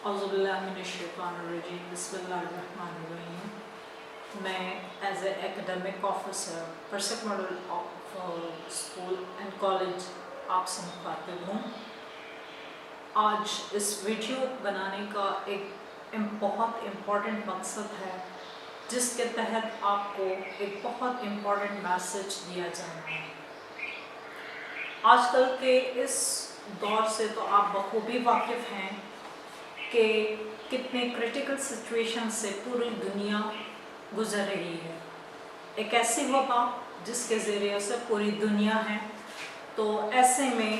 औज़ुबिल्लाहिमिनश्शैतानिर्रजीम बिस्मिल्लाहिर्रहमानिर्रहीम। मैं as a academic officer परसेप मॉडल स्कूल एंड कॉलेज आपसे मुखातिब हूँ। आज इस वीडियो बनाने का एक बहुत इम्पॉर्टेंट मकसद है जिसके तहत आपको एक बहुत इम्पॉर्टेंट मैसेज दिया जाना है। आजकल के इस दौर से तो आप बखूबी वाकिफ़ हैं कि कितने क्रिटिकल सिचुएशन से पूरी दुनिया गुजर रही है। एक ऐसी वबा जिसके ज़रिए से पूरी दुनिया है, तो ऐसे में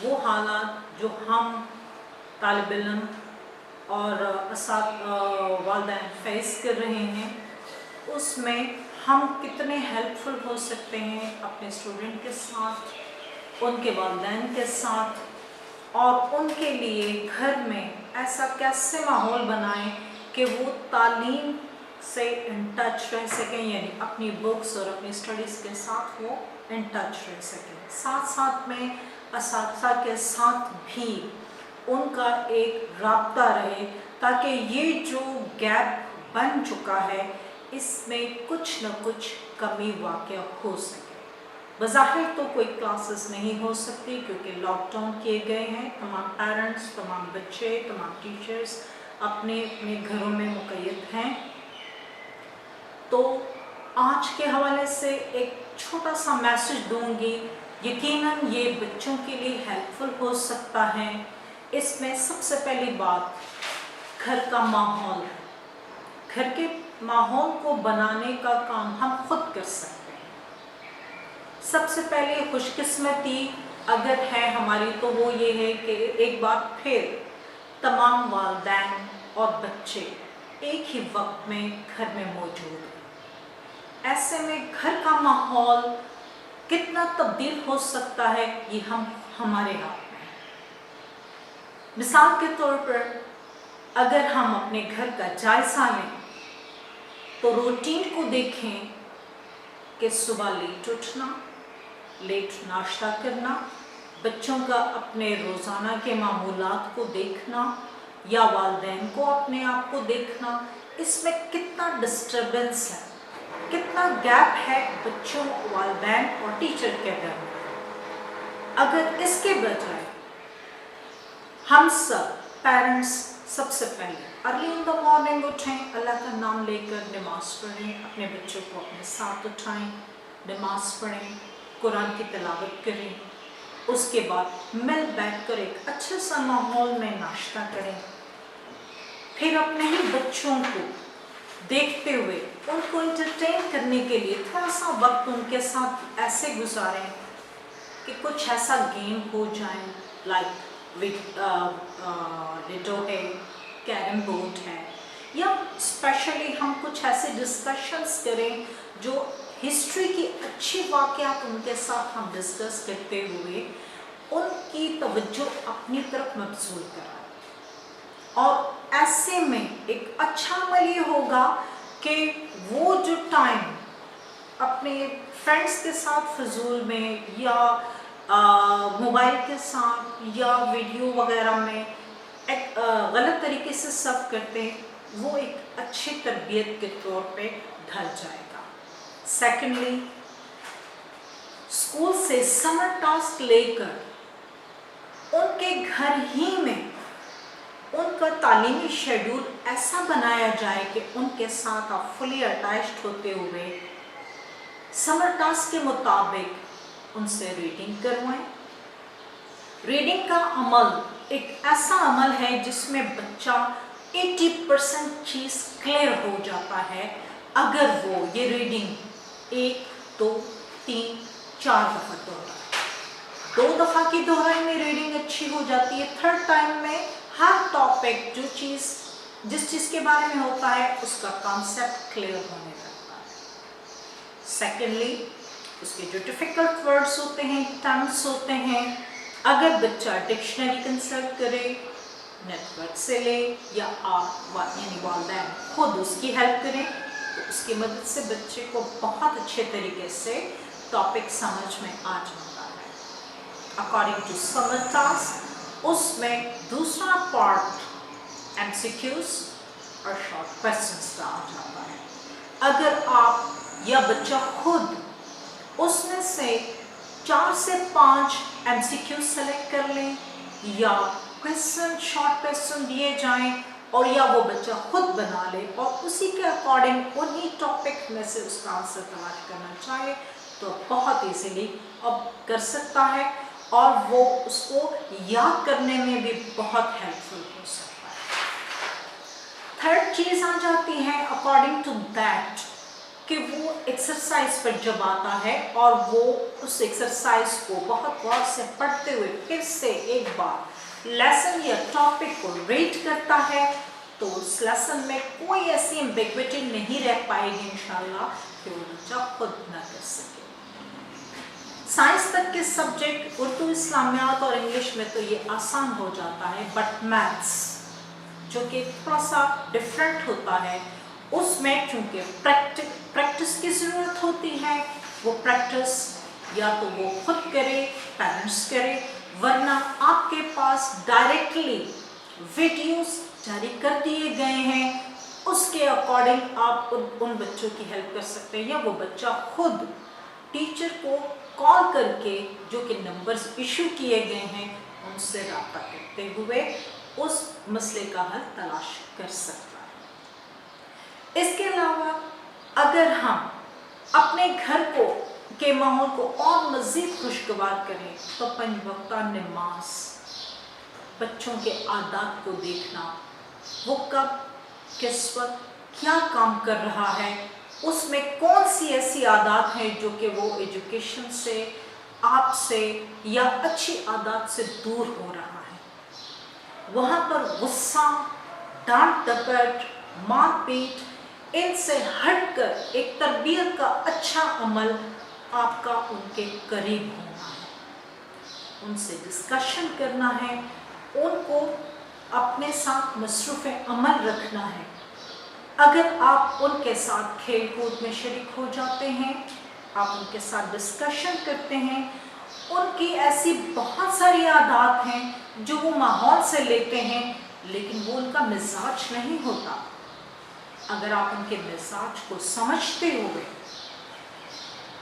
वो हालात जो हम तालिब इल्म और वालिदैन फेस कर रहे हैं, उसमें हम कितने हेल्पफुल हो सकते हैं अपने स्टूडेंट के साथ, उनके वालिदैन के साथ, और उनके लिए घर में ऐसा कैसे माहौल बनाएं कि वो तालीम से इन टच रह सकें, यानी अपनी बुक्स और अपनी स्टडीज़ के साथ वो इन टच रह सकें। साथ साथ में असातिज़ा के साथ भी उनका एक राब्ता रहे, ताकि ये जो गैप बन चुका है इसमें कुछ न कुछ कमी वाक़या हो सके। बज़ाहिर तो कोई क्लासेस नहीं हो सकती क्योंकि लॉकडाउन किए गए हैं। तमाम पेरेंट्स, तमाम बच्चे, तमाम टीचर्स अपने अपने घरों में मुक़य्यद हैं। तो आज के हवाले से एक छोटा सा मैसेज दूंगी, यकीनन ये बच्चों के लिए हेल्पफुल हो सकता है। इसमें सबसे पहली बात घर का माहौल है। घर के माहौल को बनाने का काम हम खुद कर सकते हैं। सबसे पहले खुशकिस्मती अगर है हमारी तो वो ये है कि एक बार फिर तमाम वालिदैन और बच्चे एक ही वक्त में घर में मौजूद हैं। ऐसे में घर का माहौल कितना तब्दील हो सकता है ये हमारे हाथ में है। मिसाल के तौर पर अगर हम अपने घर का जायज़ा लें तो रूटीन को देखें कि सुबह लेट उठना, लेट नाश्ता करना, बच्चों का अपने रोज़ाना के मामूलात को देखना या वालिदैन को अपने आप को देखना, इसमें कितना डिस्टर्बेंस है, कितना गैप है बच्चों, वालिदैन और टीचर के दरमियान। अगर इसके बजाय हम सब पेरेंट्स सबसे पहले अर्ली इन द मॉर्निंग उठें, अल्लाह का नाम लेकर नमाज़ पढ़ें, अपने बच्चों को अपने साथ उठाएं, नमाज़ पढ़ें, कुरान की तिलावत करें, उसके बाद मिल बैठकर एक अच्छे सा माहौल में नाश्ता करें, फिर अपने ही बच्चों को देखते हुए उनको इंटरटेन करने के लिए थोड़ा सा वक्त उनके साथ ऐसे गुजारें कि कुछ ऐसा गेम हो जाए, लाइक लिडो है, कैरम बोर्ड है, या स्पेशली हम कुछ ऐसे डिस्कशंस करें जो हिस्ट्री की अच्छी वाक़यात उनके साथ हम डिस्कस करते हुए उनकी तवज्जो अपनी तरफ मबज़ूल कराएं। और ऐसे में एक अच्छा अमल ये होगा कि वो जो टाइम अपने फ्रेंड्स के साथ फजूल में या मोबाइल के साथ या वीडियो वगैरह में एक गलत तरीके से सर्व करते हैं, वो एक अच्छी तरबियत के तौर पे ढल जाएगा। सेकेंडली, स्कूल से समर टास्क लेकर उनके घर ही में उनका तालीमी शेड्यूल ऐसा बनाया जाए कि उनके साथ आप फुली अटैच्ड होते हुए समर टास्क के मुताबिक उनसे रीडिंग करवाएं। रीडिंग का अमल एक ऐसा अमल है जिसमें बच्चा 80% चीज़ क्लियर हो जाता है अगर वो ये रीडिंग 1, 2, 3, 4 दफ़ा दोहराए। 2 दफ़ा की दोहराई में रीडिंग अच्छी हो जाती है। थर्ड टाइम में हर टॉपिक जिस चीज़ के बारे में होता है उसका कॉन्सेप्ट क्लियर होने लगता है। सेकेंडली, उसके जो डिफ़िकल्ट वर्ड्स होते हैं, टर्म्स होते हैं, अगर बच्चा डिक्शनरी कंसल्ट करे, नेटवर्क से ले या आप यानी वालिदैन खुद उसकी हेल्प करें, तो उसकी मदद से बच्चे को बहुत अच्छे तरीके से टॉपिक समझ में आ जाता है। अकॉर्डिंग टू समर टास्क उसमें दूसरा पार्ट MCQs और शॉर्ट क्वेश्चंस का आ जाता है। अगर आप या बच्चा खुद उसमें से 4 से 5 MCQ सेलेक्ट कर लें या क्वेश्चन शॉर्ट क्वेश्चन दिए जाएं और या वो बच्चा खुद बना ले और उसी के अकॉर्डिंग उन्हीं टॉपिक में से उसका आंसर तलाश करना चाहे तो बहुत इजीली अब कर सकता है और वो उसको याद करने में भी बहुत हेल्पफुल हो सकता है। थर्ड चीज़ आ जाती है अकॉर्डिंग टू दैट कि वो एक्सरसाइज पर जब आता है और वो उस एक्सरसाइज को बहुत गौर से पढ़ते हुए फिर से एक बार लेसन या टॉपिक को रीड करता है तो उस लेसन में कोई ऐसी एम्बिग्विटी नहीं रह पाएगी इंशाल्लाह कि वो बच्चा खुद ना कर सके। साइंस तक के सब्जेक्ट उर्दू, इस्लामियात और इंग्लिश में तो ये आसान हो जाता है, बट मैथ्स जो कि थोड़ा सा डिफरेंट होता है उसमें चूंकि प्रैक्टिस की ज़रूरत होती है, वो प्रैक्टिस या तो वो खुद करे, पेरेंट्स करे, वरना आपके पास डायरेक्टली वीडियोस जारी कर दिए गए हैं, उसके अकॉर्डिंग आप उन बच्चों की हेल्प कर सकते हैं या वो बच्चा खुद टीचर को कॉल करके जो कि नंबर्स इशू किए गए हैं उनसे रब्ता करते हुए उस मसले का हल तलाश कर सकता है। इसके अलावा अगर हम अपने घर को के माहौल को और मज़ीद खुशगवार करें तो 5 वक्ता नमाज, बच्चों के आदात को देखना, वो कब किस वक्त क्या काम कर रहा है, उसमें कौन सी ऐसी आदत हैं जो कि वो एजुकेशन से, आपसे या अच्छी आदत से दूर हो रहा है, वहाँ पर गुस्सा, डांट डपट, मारपीट इनसे हटकर एक तरबियत का अच्छा अमल आपका उनके करीब होना है, उनसे डिस्कशन करना है, उनको अपने साथ मसरूफ़ अमल रखना है। अगर आप उनके साथ खेल कूद में शरीक हो जाते हैं, आप उनके साथ डिस्कशन करते हैं, उनकी ऐसी बहुत सारी आदत हैं जो वो माहौल से लेते हैं लेकिन वो उनका मिजाज नहीं होता। अगर आप उनके मिजाज को समझते हुए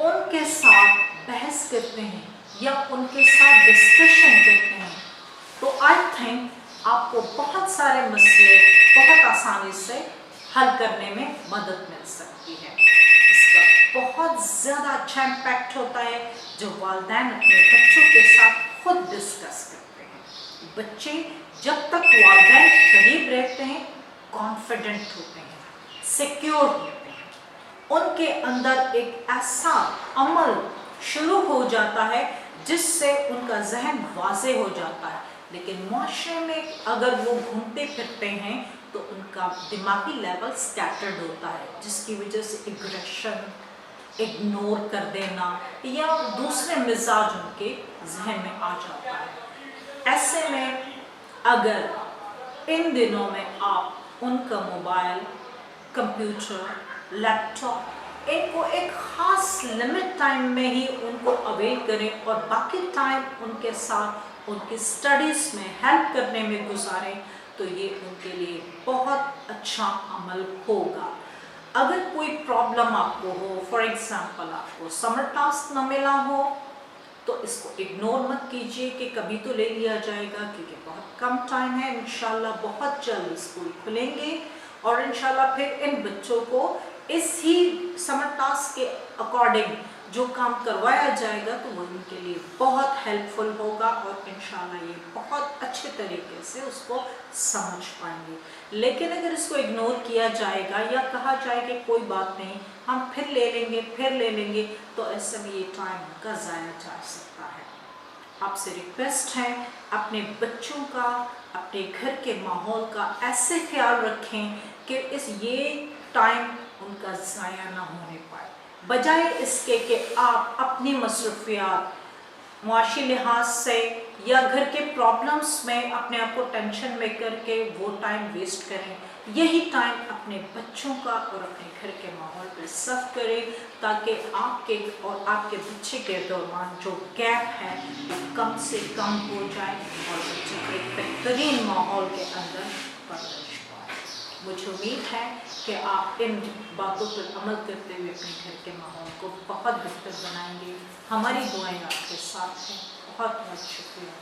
उनके साथ बहस करते हैं या उनके साथ डिस्कशन करते हैं तो आई थिंक आपको बहुत सारे मसले बहुत आसानी से हल करने में मदद मिल सकती है। इसका बहुत ज़्यादा अच्छा इम्पैक्ट होता है जो वालिदैन अपने बच्चों के साथ खुद डिस्कस करते हैं। बच्चे जब तक वालिदैन के करीब रहते हैं कॉन्फिडेंट होते हैं, सिक्योर होते हैं, उनके अंदर एक ऐसा अमल शुरू हो जाता है जिससे उनका जहन वाज़े हो जाता है। लेकिन माशरे में अगर वो घूमते फिरते हैं तो उनका दिमागी लेवल स्कैटर्ड होता है जिसकी वजह से एग्रेशन, इग्नोर कर देना या दूसरे मिजाज उनके जहन में आ जाता है। ऐसे में अगर इन दिनों में आप उनका मोबाइल, कंप्यूटर, लैपटॉप इनको एक ख़ास लिमिट टाइम में ही उनको अवेल करें और बाकी टाइम उनके साथ उनकी स्टडीज़ में हेल्प करने में गुजारें तो ये उनके लिए बहुत अच्छा अमल होगा। अगर कोई प्रॉब्लम आपको हो, फॉर एग्जांपल आपको समर टास्क न मिला हो तो इसको इग्नोर मत कीजिए कि कभी तो ले लिया जाएगा क्योंकि बहुत कम टाइम है। इंशाल्लाह बहुत जल्द स्कूल खुलेंगे और इंशाल्लाह फिर इन बच्चों को इसी समर टास्क के अकॉर्डिंग जो काम करवाया जाएगा तो वो इनके लिए बहुत हेल्पफुल होगा और इंशाल्लाह ये बहुत अच्छे तरीके से उसको समझ पाएंगे। लेकिन अगर इसको इग्नोर किया जाएगा या कहा जाए कि कोई बात नहीं हम फिर ले लेंगे तो ऐसे में ये टाइम का ज़ाया जा सकता है। आपसे रिक्वेस्ट है अपने बच्चों का, अपने घर के माहौल का ऐसे ख्याल रखें कि ये टाइम उनका ज़ाया ना होने पाए, बजाय इसके कि आप अपनी मसरूफियात मुआशी लिहाज से या घर के प्रॉब्लम्स में अपने आप को टेंशन में करके वो टाइम वेस्ट करें। यही टाइम अपने बच्चों का और अपने घर के माहौल पर सर्व करें ताकि आपके और आपके बच्चे के दौरान जो गैप है वो कम से कम हो जाए और बच्चे को एक बेहतरीन माहौल के अंदर परवरिश पाए। मुझे उम्मीद है कि आप इन बातों पर अमल करते हुए अपने घर के माहौल को बहुत बेहतर बनाएंगे। हमारी दुआएं आपके साथ हैं। बहुत बहुत शुक्रिया।